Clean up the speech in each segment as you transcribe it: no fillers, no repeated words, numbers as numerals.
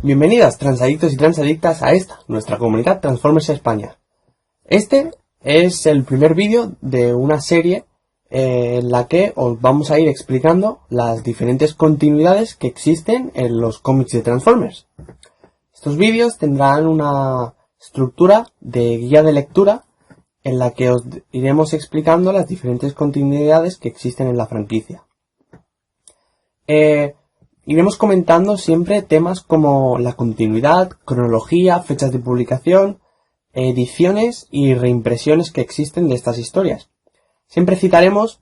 Bienvenidas, transadictos y transadictas, a esta, nuestra comunidad Transformers España. Este es el primer vídeo de una serie en la que os vamos a ir explicando las diferentes continuidades que existen en los cómics de Transformers. Estos vídeos tendrán una estructura de guía de lectura en la que os iremos explicando las diferentes continuidades que existen en la franquicia. Iremos comentando siempre temas como la continuidad, cronología, fechas de publicación, ediciones y reimpresiones que existen de estas historias. Siempre citaremos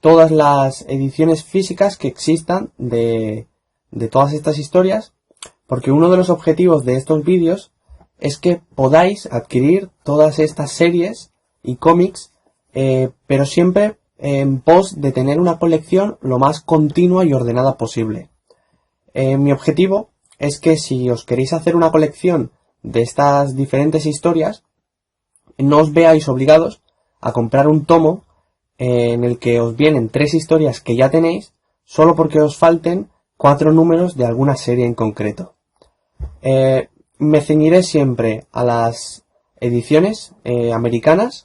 todas las ediciones físicas que existan de todas estas historias, porque uno de los objetivos de estos vídeos es que podáis adquirir todas estas series y cómics, pero siempre en pos de tener una colección lo más continua y ordenada posible. Mi objetivo es que si os queréis hacer una colección de estas diferentes historias, no os veáis obligados a comprar un tomo en el que os vienen 3 historias que ya tenéis, solo porque os falten 4 números de alguna serie en concreto. Me ceñiré siempre a las ediciones americanas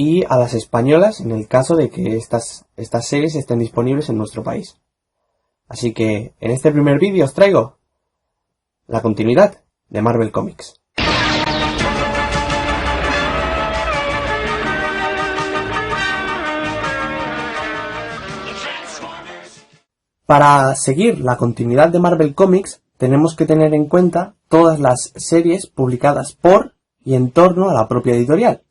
y a las españolas en el caso de que estas series estén disponibles en nuestro país. Así que en este primer vídeo os traigo la continuidad de Marvel Comics. Para seguir la continuidad de Marvel Comics tenemos que tener en cuenta todas las series publicadas por y en torno a la propia editorial,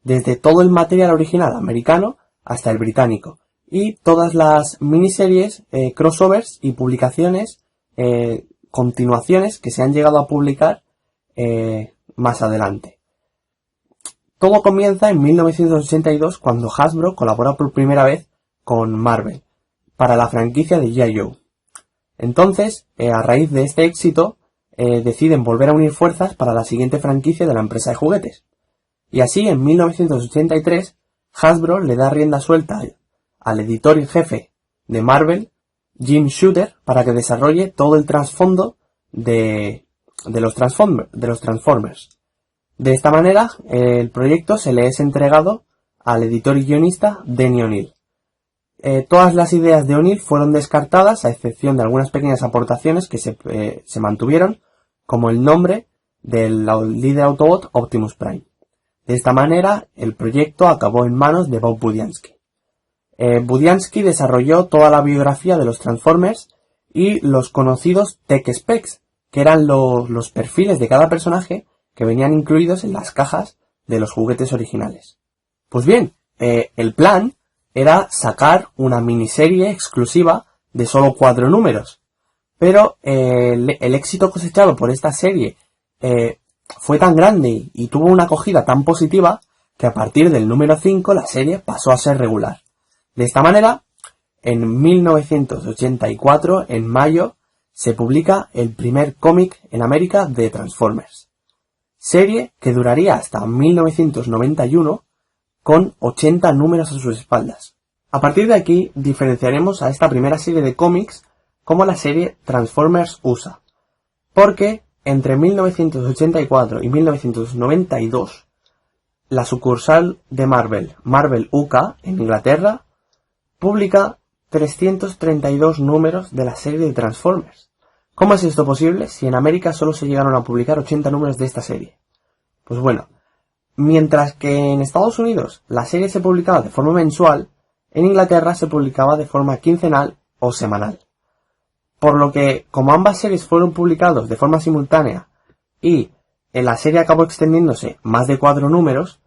desde todo el material original americano hasta el británico, y todas las miniseries, crossovers y publicaciones, continuaciones que se han llegado a publicar más adelante. Todo comienza en 1982 cuando Hasbro colabora por primera vez con Marvel para la franquicia de G.I. Joe. Entonces, a raíz de este éxito, deciden volver a unir fuerzas para la siguiente franquicia de la empresa de juguetes. Y así, en 1983, Hasbro le da rienda suelta al editor en jefe de Marvel, Jim Shooter, para que desarrolle todo el trasfondo de los Transformers. De esta manera, el proyecto se le es entregado al editor y guionista Denny O'Neil. Todas las ideas de O'Neil fueron descartadas, a excepción de algunas pequeñas aportaciones que se mantuvieron, como el nombre del líder Autobot Optimus Prime. De esta manera, el proyecto acabó en manos de Bob Budiansky. Budiansky desarrolló toda la biografía de los Transformers y los conocidos Tech Specs, que eran los perfiles de cada personaje que venían incluidos en las cajas de los juguetes originales. Pues bien, el plan era sacar una miniserie exclusiva de solo 4 números, pero el éxito cosechado por esta serie fue tan grande y tuvo una acogida tan positiva que a partir del número 5 la serie pasó a ser regular. De esta manera, en 1984, en mayo, se publica el primer cómic en América de Transformers. Serie que duraría hasta 1991 con 80 números a sus espaldas. A partir de aquí diferenciaremos a esta primera serie de cómics como la serie Transformers USA, porque entre 1984 y 1992, la sucursal de Marvel, Marvel UK, en Inglaterra, publica 332 números de la serie de Transformers. ¿Cómo es esto posible si en América solo se llegaron a publicar 80 números de esta serie? Pues bueno, mientras que en Estados Unidos la serie se publicaba de forma mensual, en Inglaterra se publicaba de forma quincenal o semanal. Por lo que, como ambas series fueron publicados de forma simultánea y la serie acabó extendiéndose más de 4 números,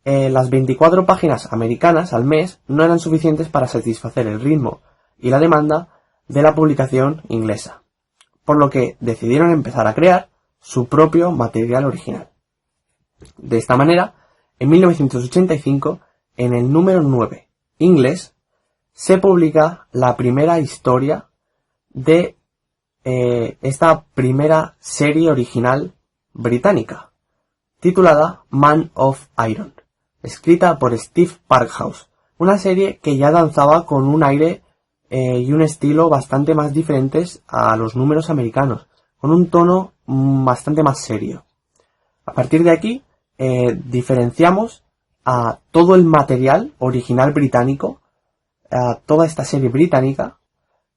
las 24 páginas americanas al mes no eran suficientes para satisfacer el ritmo y la demanda de la publicación inglesa, por lo que decidieron empezar a crear su propio material original. De esta manera, en 1985, en el número 9 inglés, se publica la primera historia de esta primera serie original británica, titulada Man of Iron, escrita por Steve Parkhouse, una serie que ya danzaba con un aire y un estilo bastante más diferentes a los números americanos, con un tono bastante más serio. A partir de aquí, diferenciamos a todo el material original británico, a toda esta serie británica,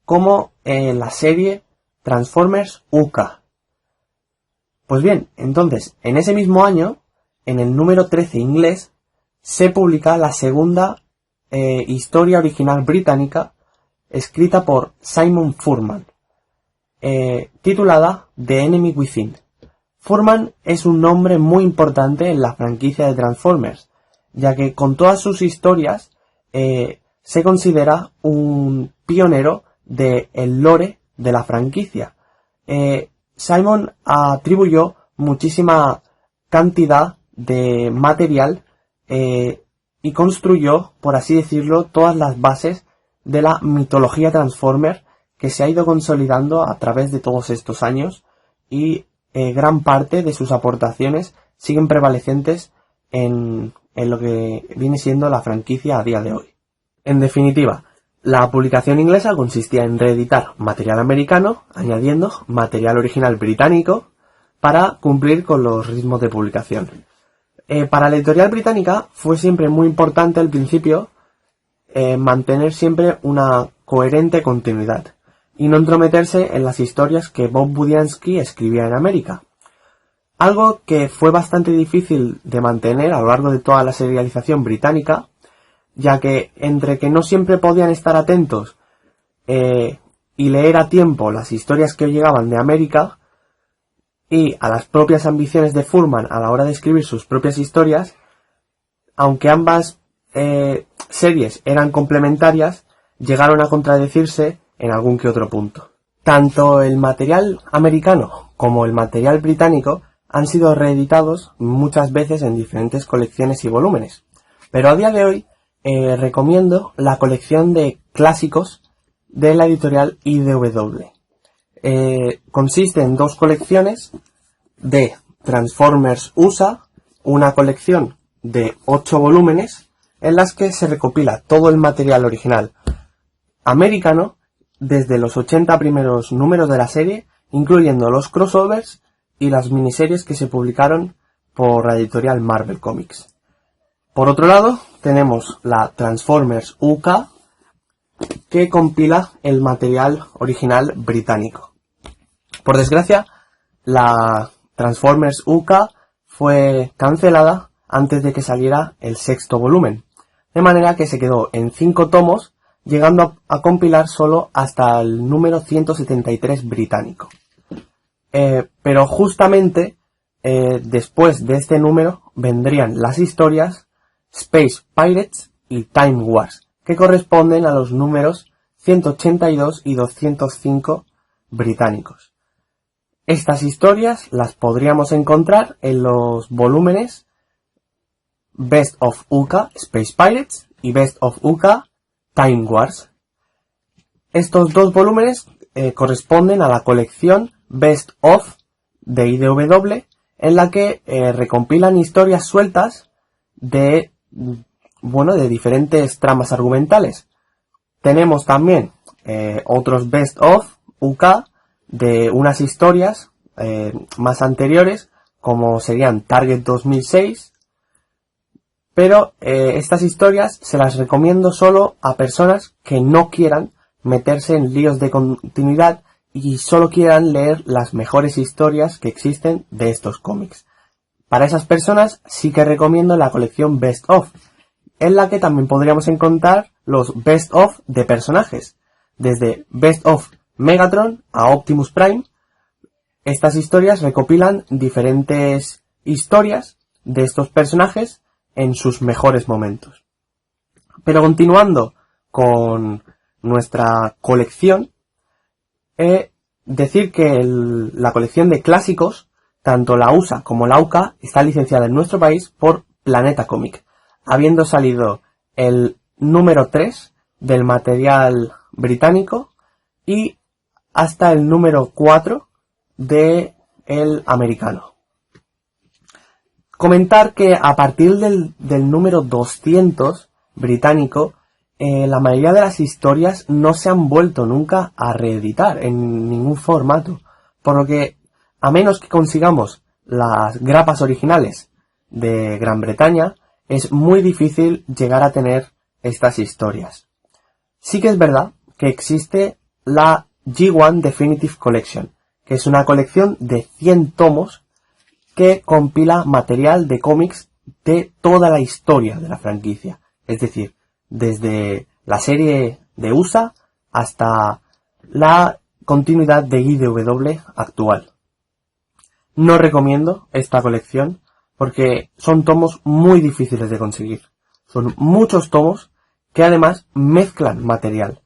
como la serie Transformers UK. Pues bien, entonces, en ese mismo año, en el número 13 inglés, se publica la segunda historia original británica escrita por Simon Furman, titulada The Enemy Within. Furman es un nombre muy importante en la franquicia de Transformers, ya que con todas sus historias se considera un pionero del lore de la franquicia. Simon atribuyó muchísima cantidad de material y construyó, por así decirlo, todas las bases de la mitología Transformer que se ha ido consolidando a través de todos estos años, y gran parte de sus aportaciones siguen prevalecentes en lo que viene siendo la franquicia a día de hoy. En definitiva, la publicación inglesa consistía en reeditar material americano, añadiendo material original británico para cumplir con los ritmos de publicación. Para la editorial británica fue siempre muy importante al principio mantener siempre una coherente continuidad y no entrometerse en las historias que Bob Budiansky escribía en América. Algo que fue bastante difícil de mantener a lo largo de toda la serialización británica, ya que entre que no siempre podían estar atentos y leer a tiempo las historias que llegaban de América, y a las propias ambiciones de Furman a la hora de escribir sus propias historias, aunque ambas series eran complementarias, llegaron a contradecirse en algún que otro punto. Tanto el material americano como el material británico han sido reeditados muchas veces en diferentes colecciones y volúmenes, pero a día de hoy recomiendo la colección de clásicos de la editorial IDW. Consiste en dos colecciones de Transformers USA, una colección de 8 volúmenes en las que se recopila todo el material original americano desde los 80 primeros números de la serie, incluyendo los crossovers y las miniseries que se publicaron por la editorial Marvel Comics. Por otro lado, tenemos la Transformers UK, que compila el material original británico. Por desgracia, la Transformers UK fue cancelada antes de que saliera el 6º volumen, de manera que se quedó en 5 tomos, llegando a compilar solo hasta el número 173 británico. Pero justamente después de este número vendrían las historias Space Pirates y Time Wars, que corresponden a los números 182 y 205 británicos. Estas historias las podríamos encontrar en los volúmenes Best of UK Space Pirates y Best of UK Time Wars. Estos dos volúmenes corresponden a la colección Best of de IDW, en la que recompilan historias sueltas de diferentes tramas argumentales. Tenemos también otros Best of UK de unas historias más anteriores, como serían Target 2006, pero estas historias se las recomiendo solo a personas que no quieran meterse en líos de continuidad y solo quieran leer las mejores historias que existen de estos cómics. Para esas personas sí que recomiendo la colección Best of, en la que también podríamos encontrar los Best of de personajes, desde Best of Megatron a Optimus Prime. Estas historias recopilan diferentes historias de estos personajes en sus mejores momentos. Pero continuando con nuestra colección, decir que la colección de clásicos, tanto la USA como la UK, está licenciada en nuestro país por Planeta Comic, habiendo salido el número 3 del material británico y hasta el número 4 del americano. Comentar que a partir del número 200 británico la mayoría de las historias no se han vuelto nunca a reeditar en ningún formato, por lo que, a menos que consigamos las grapas originales de Gran Bretaña, es muy difícil llegar a tener estas historias. Sí que es verdad que existe la G1 Definitive Collection, que es una colección de 100 tomos que compila material de cómics de toda la historia de la franquicia, es decir, desde la serie de USA hasta la continuidad de IDW actual. No recomiendo esta colección porque son tomos muy difíciles de conseguir. Son muchos tomos que además mezclan material.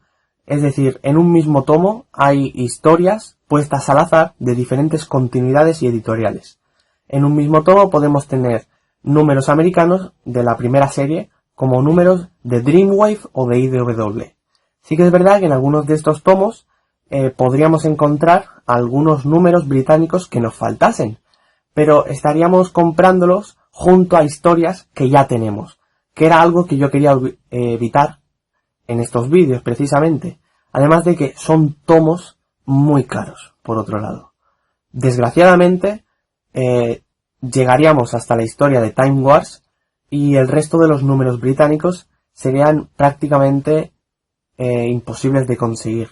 Es decir, en un mismo tomo hay historias puestas al azar de diferentes continuidades y editoriales. En un mismo tomo podemos tener números americanos de la primera serie como números de Dreamwave o de IDW. Sí que es verdad que en algunos de estos tomos podríamos encontrar algunos números británicos que nos faltasen, pero estaríamos comprándolos junto a historias que ya tenemos, que era algo que yo quería evitar en estos vídeos precisamente, además de que son tomos muy caros, por otro lado. Desgraciadamente, llegaríamos hasta la historia de Time Wars y el resto de los números británicos serían prácticamente imposibles de conseguir.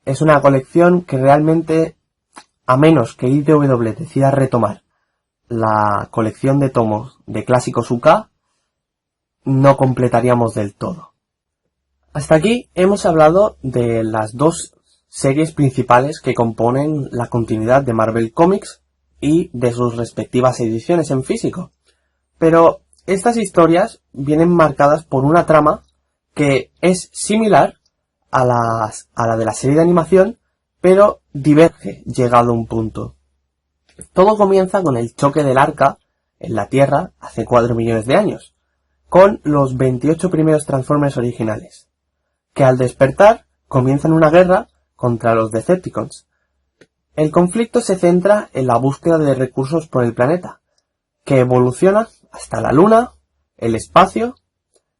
Es una colección que realmente, a menos que IDW decida retomar la colección de tomos de clásicos UK, no completaríamos del todo. Hasta aquí hemos hablado de las dos series principales que componen la continuidad de Marvel Comics y de sus respectivas ediciones en físico. Pero estas historias vienen marcadas por una trama que es similar a la de la serie de animación, pero diverge llegado a un punto. Todo comienza con el choque del Arca en la Tierra hace 4 millones de años, con los 28 primeros Transformers originales, que al despertar comienzan una guerra contra los Decepticons. El conflicto se centra en la búsqueda de recursos por el planeta, que evoluciona hasta la Luna, el espacio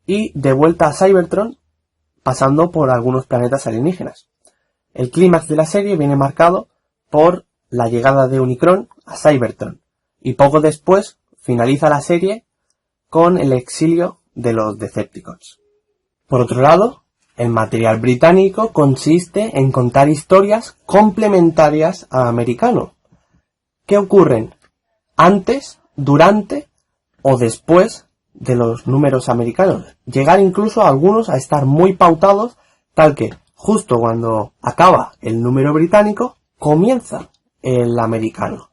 y de vuelta a Cybertron, pasando por algunos planetas alienígenas. El clímax de la serie viene marcado por la llegada de Unicron a Cybertron, y poco después finaliza la serie con el exilio de los Decepticons. Por otro lado, el material británico consiste en contar historias complementarias a americano, que ocurren antes, durante o después de los números americanos. Llegar incluso a algunos a estar muy pautados, tal que justo cuando acaba el número británico, comienza el americano.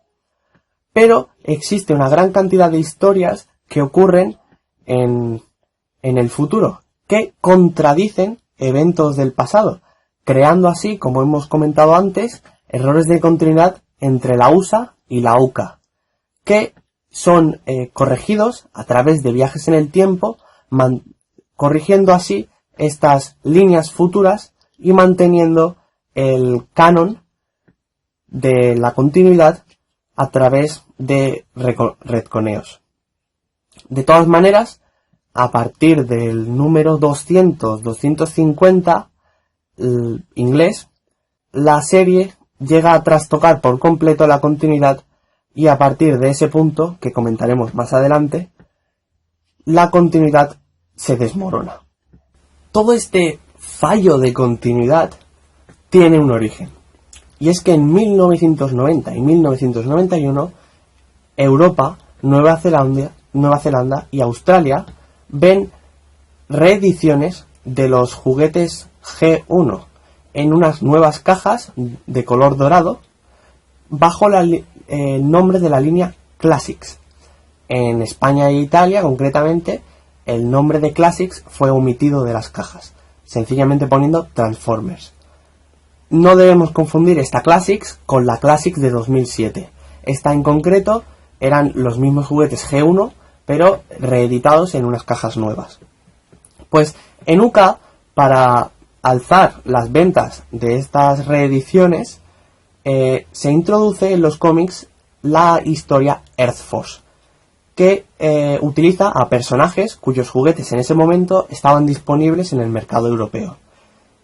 Pero existe una gran cantidad de historias que ocurren en el futuro, que contradicen eventos del pasado, creando así, como hemos comentado antes, errores de continuidad entre la USA y la UK, que son corregidos a través de viajes en el tiempo, corrigiendo así estas líneas futuras y manteniendo el canon de la continuidad a través de retconeos. De todas maneras, a partir del número 200-250 inglés, la serie llega a trastocar por completo la continuidad y a partir de ese punto, que comentaremos más adelante, la continuidad se desmorona. Todo este fallo de continuidad tiene un origen. Y es que en 1990 y 1991, Europa, Nueva Zelanda y Australia ven reediciones de los juguetes G1 en unas nuevas cajas de color dorado bajo el nombre de la línea Classics. En España e Italia, concretamente, el nombre de Classics fue omitido de las cajas, sencillamente poniendo Transformers. No debemos confundir esta Classics con la Classics de 2007. Esta en concreto eran los mismos juguetes G1, pero reeditados en unas cajas nuevas. Pues en UK, para alzar las ventas de estas reediciones, se introduce en los cómics la historia Earth Force, que utiliza a personajes cuyos juguetes en ese momento estaban disponibles en el mercado europeo.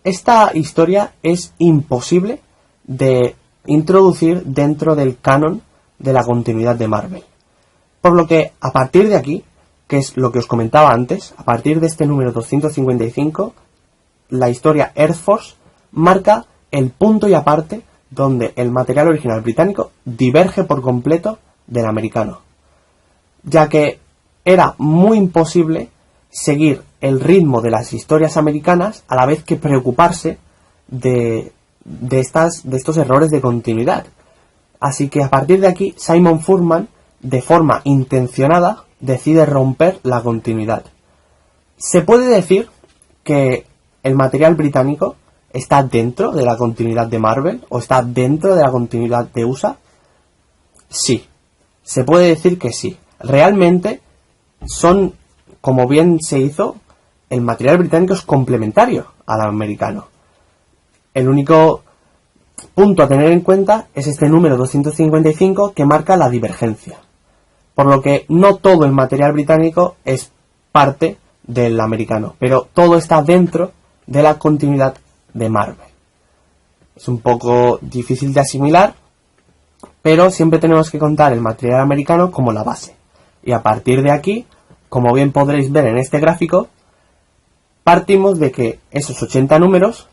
Esta historia es imposible de introducir dentro del canon de la continuidad de Marvel. Por lo que a partir de aquí, que es lo que os comentaba antes, a partir de este número 255, la historia Earth Force marca el punto y aparte donde el material original británico diverge por completo del americano, ya que era muy imposible seguir el ritmo de las historias americanas a la vez que preocuparse de estos errores de continuidad. Así que a partir de aquí, Simon Furman, de forma intencionada, decide romper la continuidad. Se puede decir que el material británico está dentro de la continuidad de Marvel o está dentro de la continuidad de USA. Sí, se puede decir que sí. Realmente son, como bien se hizo, el material británico es complementario al americano. El único punto a tener en cuenta es este número 255 que marca la divergencia. Por lo que no todo el material británico es parte del americano, pero todo está dentro de la continuidad de Marvel. Es un poco difícil de asimilar, pero siempre tenemos que contar el material americano como la base. Y a partir de aquí, como bien podréis ver en este gráfico, partimos de que esos 80 números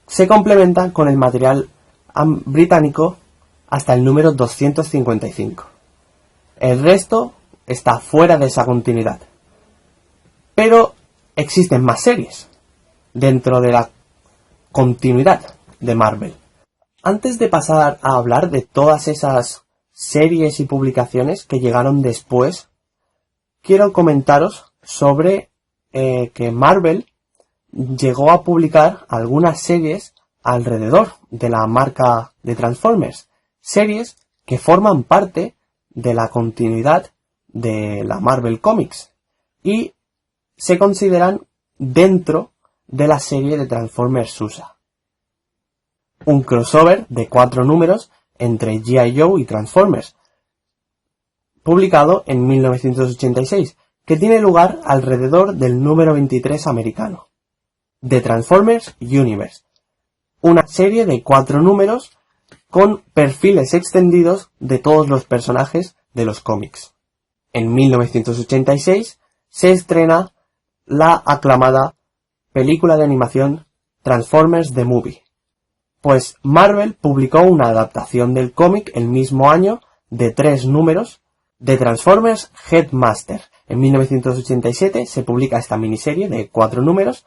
se complementan con el material británico hasta el número 255. El resto está fuera de esa continuidad. Pero existen más series dentro de la continuidad de Marvel. Antes de pasar a hablar de todas esas series y publicaciones que llegaron después, quiero comentaros sobre que Marvel llegó a publicar algunas series alrededor de la marca de Transformers, series que forman parte de la continuidad de la Marvel Comics y se consideran dentro de la serie de Transformers USA. Un crossover de 4 números entre G.I. Joe y Transformers, publicado en 1986, que tiene lugar alrededor del número 23 americano. The Transformers Universe, una serie de 4 números con perfiles extendidos de todos los personajes de los cómics. En 1986 se estrena la aclamada película de animación Transformers The Movie, pues Marvel publicó una adaptación del cómic el mismo año de 3 números de Transformers Headmaster. En 1987 se publica esta miniserie de 4 números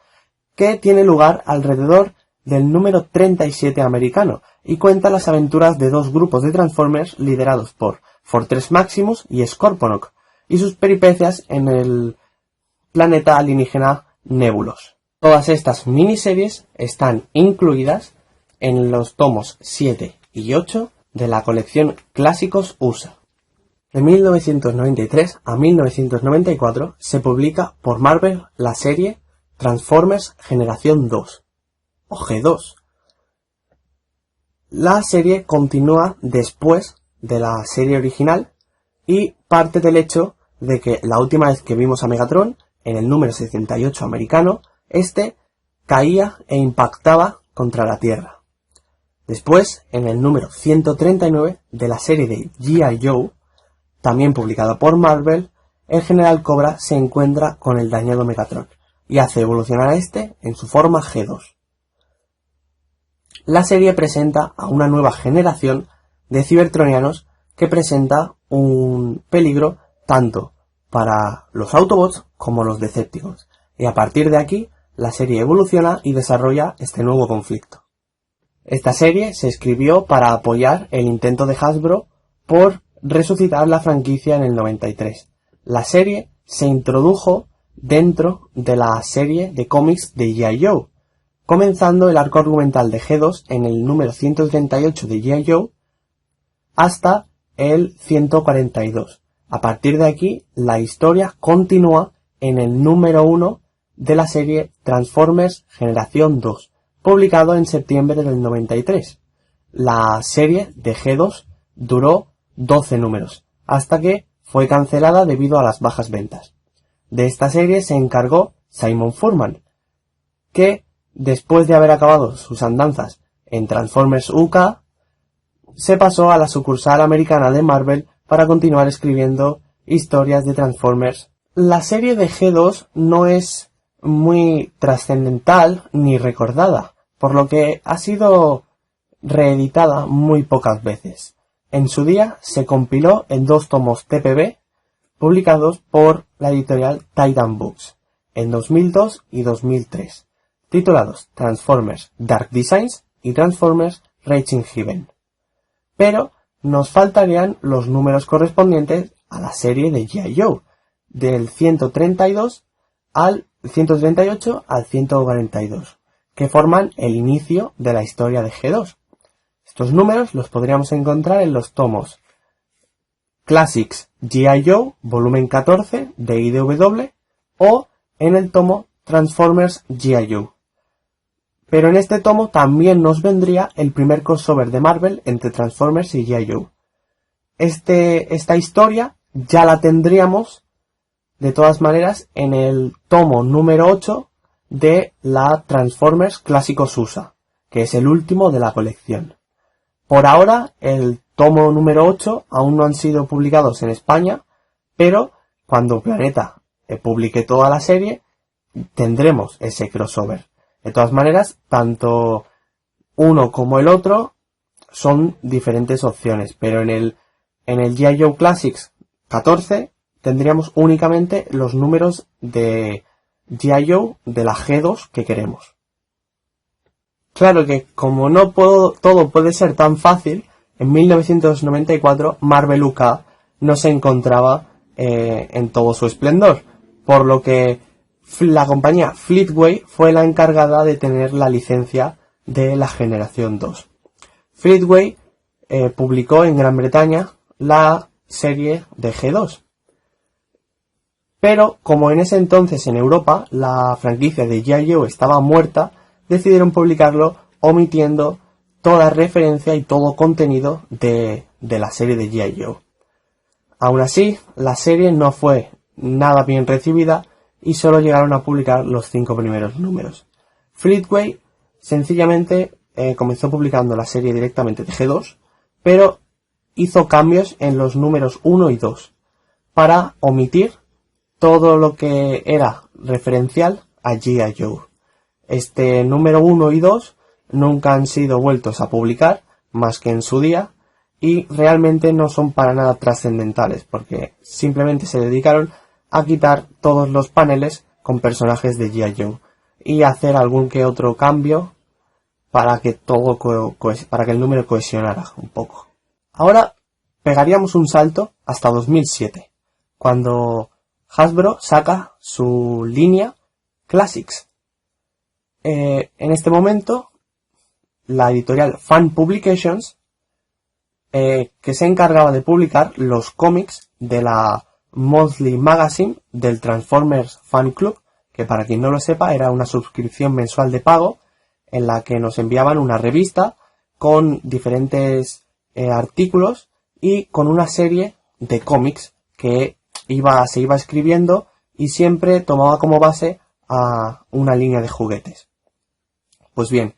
que tiene lugar alrededor del número 37 americano y cuenta las aventuras de 2 grupos de Transformers liderados por Fortress Maximus y Scorponok y sus peripecias en el planeta alienígena Nebulos. Todas estas miniseries están incluidas en los tomos 7 y 8 de la colección Clásicos USA. De 1993 a 1994 se publica por Marvel la serie Transformers Generación 2, o G2. La serie continúa después de la serie original y parte del hecho de que la última vez que vimos a Megatron, en el número 68 americano, este caía e impactaba contra la Tierra. Después, en el número 139 de la serie de G.I. Joe, también publicada por Marvel, el General Cobra se encuentra con el dañado Megatron y hace evolucionar a este en su forma G2. La serie presenta a una nueva generación de cibertronianos que presenta un peligro tanto para los Autobots como los Decepticons, y a partir de aquí la serie evoluciona y desarrolla este nuevo conflicto. Esta serie se escribió para apoyar el intento de Hasbro por resucitar la franquicia en el 93. La serie se introdujo dentro de la serie de cómics de G.I. Joe, comenzando el arco argumental de G2 en el número 138 de G.I. Joe hasta el 142. A partir de aquí, la historia continúa en el número 1 de la serie Transformers Generación 2, publicado en septiembre del 93. La serie de G2 duró 12 números, hasta que fue cancelada debido a las bajas ventas. De esta serie se encargó Simon Furman, que después de haber acabado sus andanzas en Transformers UK, se pasó a la sucursal americana de Marvel para continuar escribiendo historias de Transformers. La serie de G2 no es muy trascendental ni recordada, por lo que ha sido reeditada muy pocas veces. En su día se compiló en 2 tomos TPB publicados por la editorial Titan Books en 2002 y 2003, titulados Transformers Dark Designs y Transformers Raging Heaven. Pero nos faltarían los números correspondientes a la serie de G.I. Joe, del 132 al 138 al 142, que forman el inicio de la historia de G2. Estos números los podríamos encontrar en los tomos Classics G.I. Joe, volumen 14 de IDW, o en el tomo Transformers G.I. Joe. Pero en este tomo también nos vendría el primer crossover de Marvel entre Transformers y G.I. Joe. Esta historia ya la tendríamos de todas maneras en el tomo número 8 de la Transformers Clásicos USA, que es el último de la colección. Por ahora, el tomo número 8 aún no han sido publicados en España, pero cuando Planeta publique toda la serie, tendremos ese crossover. De todas maneras, tanto uno como el otro son diferentes opciones, pero en el G.I. Joe Classics 14 tendríamos únicamente los números de G.I. Joe de la G2 que queremos. Claro que como todo puede ser tan fácil, en 1994 Marvel UK no se encontraba en todo su esplendor, por lo que la compañía Fleetway fue la encargada de tener la licencia de la generación 2. Fleetway publicó en Gran Bretaña la serie de G2. Pero como en ese entonces en Europa la franquicia de G.I. Joe estaba muerta, decidieron publicarlo omitiendo toda referencia y todo contenido de la serie de G.I. Joe. Aún así, la serie no fue nada bien recibida y solo llegaron a publicar los 5 primeros números. Fleetway sencillamente comenzó publicando la serie directamente de G2, pero hizo cambios en los números 1 y 2 para omitir todo lo que era referencial a G.I. Joe. Este número 1 y 2 nunca han sido vueltos a publicar, más que en su día, y realmente no son para nada trascendentales, porque simplemente se dedicaron a quitar todos los paneles con personajes de G.I. Joe y hacer algún que otro cambio para que para que el número cohesionara un poco. Ahora pegaríamos un salto hasta 2007, cuando Hasbro saca su línea Classics. En este momento, la editorial Fan Publications, que se encargaba de publicar los cómics de la Monthly Magazine del Transformers Fan Club, que para quien no lo sepa era una suscripción mensual de pago en la que nos enviaban una revista con diferentes artículos y con una serie de cómics que se iba escribiendo y siempre tomaba como base a una línea de juguetes. Pues bien,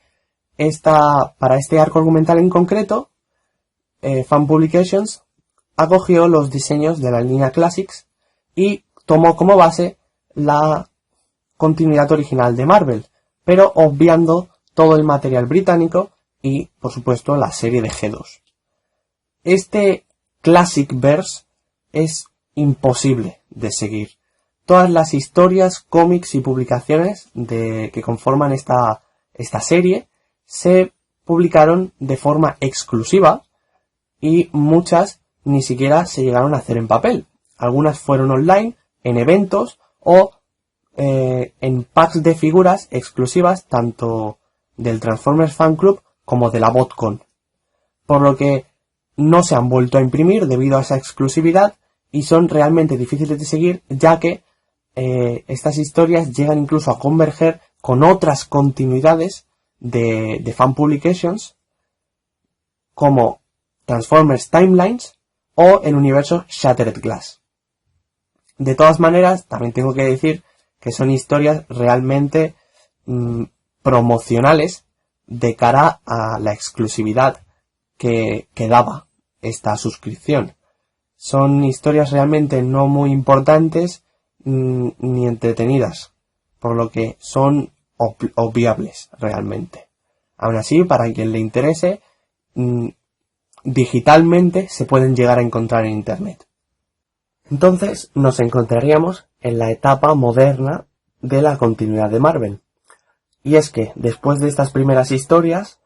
para este arco argumental en concreto, Fan Publications acogió los diseños de la línea Classics y tomó como base la continuidad original de Marvel, pero obviando todo el material británico y, por supuesto, la serie de G2. Este Classic Verse es imposible de seguir. Todas las historias, cómics y publicaciones que conforman esta serie se publicaron de forma exclusiva y muchas ni siquiera se llegaron a hacer en papel. Algunas fueron online, en eventos o en packs de figuras exclusivas tanto del Transformers Fan Club como de la BotCon. Por lo que no se han vuelto a imprimir debido a esa exclusividad y son realmente difíciles de seguir, ya que estas historias llegan incluso a converger con otras continuidades de Fan Publications como Transformers Timelines o el universo Shattered Glass. De todas maneras, también tengo que decir que son historias realmente promocionales de cara a la exclusividad que daba esta suscripción. Son historias realmente no muy importantes ni entretenidas, por lo que son obviables realmente. Aún así, para quien le interese, digitalmente se pueden llegar a encontrar en Internet. Entonces nos encontraríamos en la etapa moderna de la continuidad de Marvel. Y es que, después de estas primeras historias,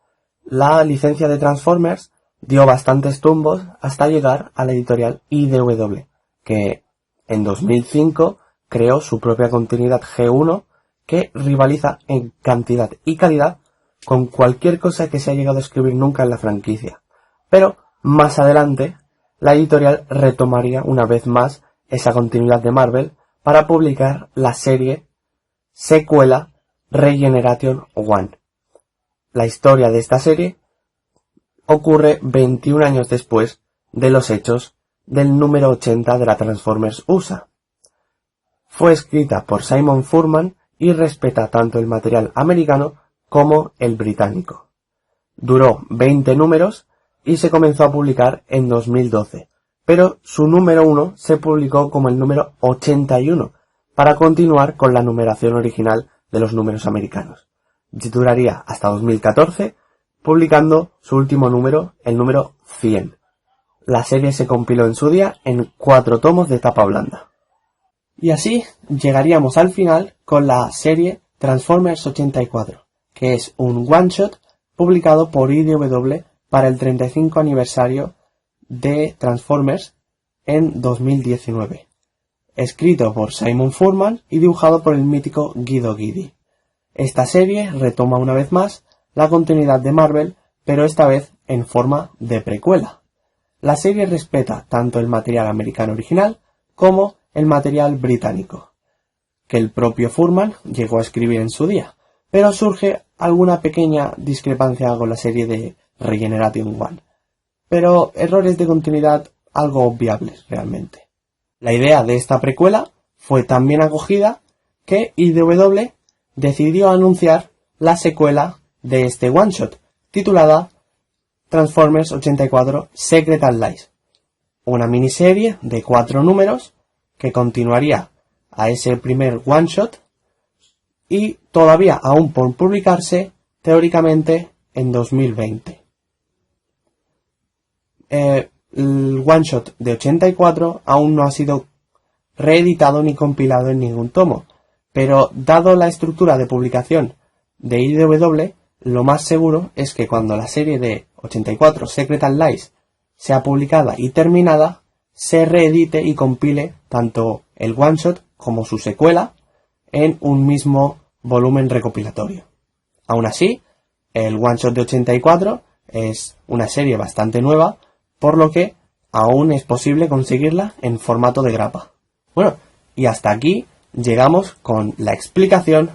la licencia de Transformers dio bastantes tumbos hasta llegar a la editorial IDW, que en 2005 creó su propia continuidad G1, que rivaliza en cantidad y calidad con cualquier cosa que se ha llegado a escribir nunca en la franquicia. Pero, más adelante, la editorial retomaría una vez más esa continuidad de Marvel para publicar la serie secuela Regeneration 1. La historia de esta serie ocurre 21 años después de los hechos del número 80 de la Transformers USA. Fue escrita por Simon Furman y respeta tanto el material americano como el británico. Duró 20 números y se comenzó a publicar en 2012, pero su número 1 se publicó como el número 81 para continuar con la numeración original de los números americanos. Duraría hasta 2014, publicando su último número, el número 100. La serie se compiló en su día en 4 tomos de tapa blanda. Y así llegaríamos al final con la serie Transformers 84, que es un one-shot publicado por IDW para el 35 aniversario de Transformers en 2019. Escrito por Simon Furman y dibujado por el mítico Guido Guidi. Esta serie retoma una vez más la continuidad de Marvel, pero esta vez en forma de precuela. La serie respeta tanto el material americano original como el material británico, que el propio Furman llegó a escribir en su día, pero surge alguna pequeña discrepancia con la serie de Regeneration 1, pero errores de continuidad algo obviables realmente. La idea de esta precuela fue tan bien acogida que IDW decidió anunciar la secuela de este one shot, titulada Transformers 84 Secret Allies, una miniserie de 4 números que continuaría a ese primer one shot y todavía aún por publicarse teóricamente en 2020. El one shot de 84 aún no ha sido reeditado ni compilado en ningún tomo, pero dado la estructura de publicación de IDW, lo más seguro es que cuando la serie de 84 Secret Allies sea publicada y terminada, se reedite y compile tanto el one shot como su secuela en un mismo volumen recopilatorio. Aún así, el one shot de 84 es una serie bastante nueva, por lo que aún es posible conseguirla en formato de grapa. Bueno, y hasta aquí llegamos con la explicación,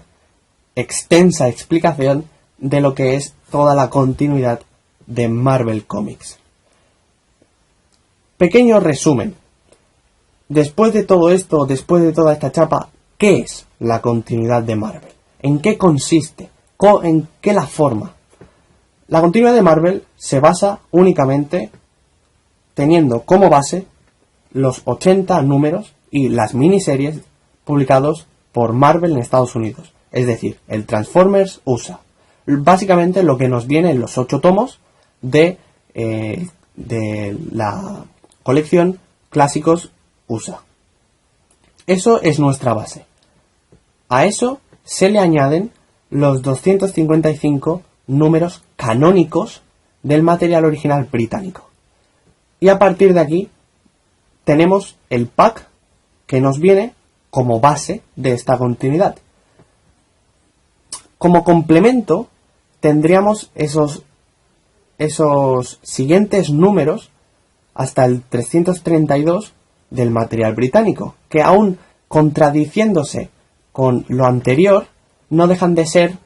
extensa explicación, de lo que es toda la continuidad de Marvel Comics. Pequeño resumen. Después de todo esto, después de toda esta chapa, ¿qué es la continuidad de Marvel? ¿En qué consiste? ¿En qué la forma? La continuidad de Marvel se basa únicamente teniendo como base los 80 números y las miniseries publicados por Marvel en Estados Unidos, es decir, el Transformers USA. Básicamente lo que nos viene en los 8 tomos de la colección Clásicos USA. Eso es nuestra base. A eso se le añaden los 255 números canónicos del material original británico. Y a partir de aquí tenemos el pack que nos viene como base de esta continuidad. Como complemento tendríamos esos siguientes números hasta el 332 del material británico, que aún contradiciéndose con lo anterior, no dejan de ser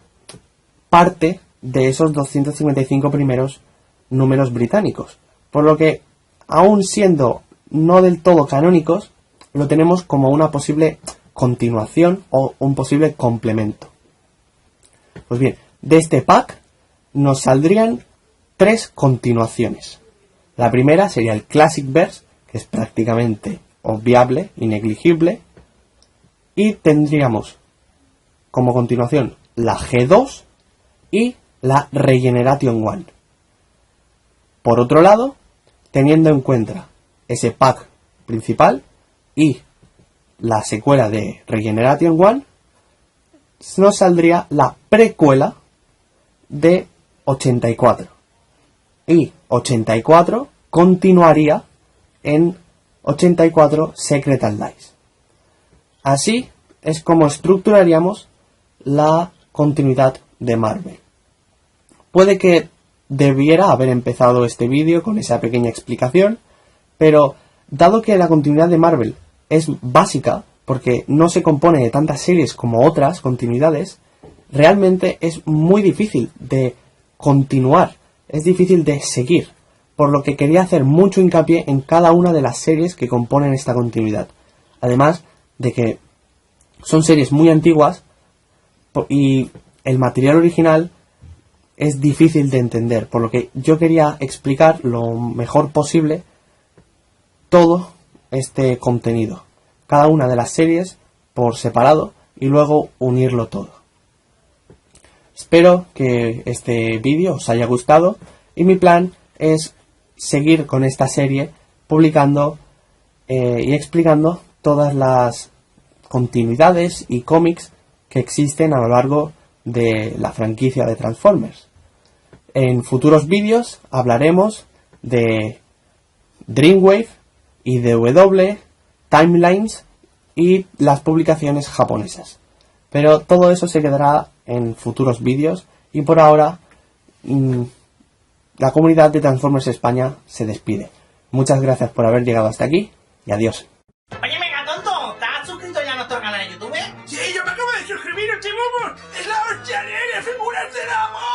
parte de esos 255 primeros números británicos. Por lo que, aún siendo no del todo canónicos, lo tenemos como una posible continuación o un posible complemento. Pues bien, de este pack nos saldrían 3 continuaciones. La primera sería el Classic Verse, que es prácticamente obviable y negligible, y tendríamos como continuación la G2 y la Regeneration 1. Por otro lado, teniendo en cuenta ese pack principal y la secuela de Regeneration 1, nos saldría la precuela de 84. Y 84 continuaría en 84 Secret Allies. Así es como estructuraríamos la continuidad de Marvel. Puede que debiera haber empezado este vídeo con esa pequeña explicación, pero dado que la continuidad de Marvel es básica, porque no se compone de tantas series como otras continuidades, realmente es muy difícil de continuar, es difícil de seguir, por lo que quería hacer mucho hincapié en cada una de las series que componen esta continuidad. Además de que son series muy antiguas y el material original es difícil de entender, por lo que yo quería explicar lo mejor posible todo este contenido, cada una de las series por separado y luego unirlo todo. Espero que este vídeo os haya gustado y mi plan es seguir con esta serie publicando y explicando todas las continuidades y cómics que existen a lo largo de la franquicia de Transformers. En futuros vídeos hablaremos de Dreamwave, IDW, Timelines y las publicaciones japonesas. Pero todo eso se quedará en futuros vídeos y por ahora la comunidad de Transformers España se despide. Muchas gracias por haber llegado hasta aquí y adiós. Oye, mega tonto, ¿estás suscrito ya a nuestro canal de YouTube? Sí, yo me acabo de suscribir, Chibubu. Es la hostia, nene, figuras del amor.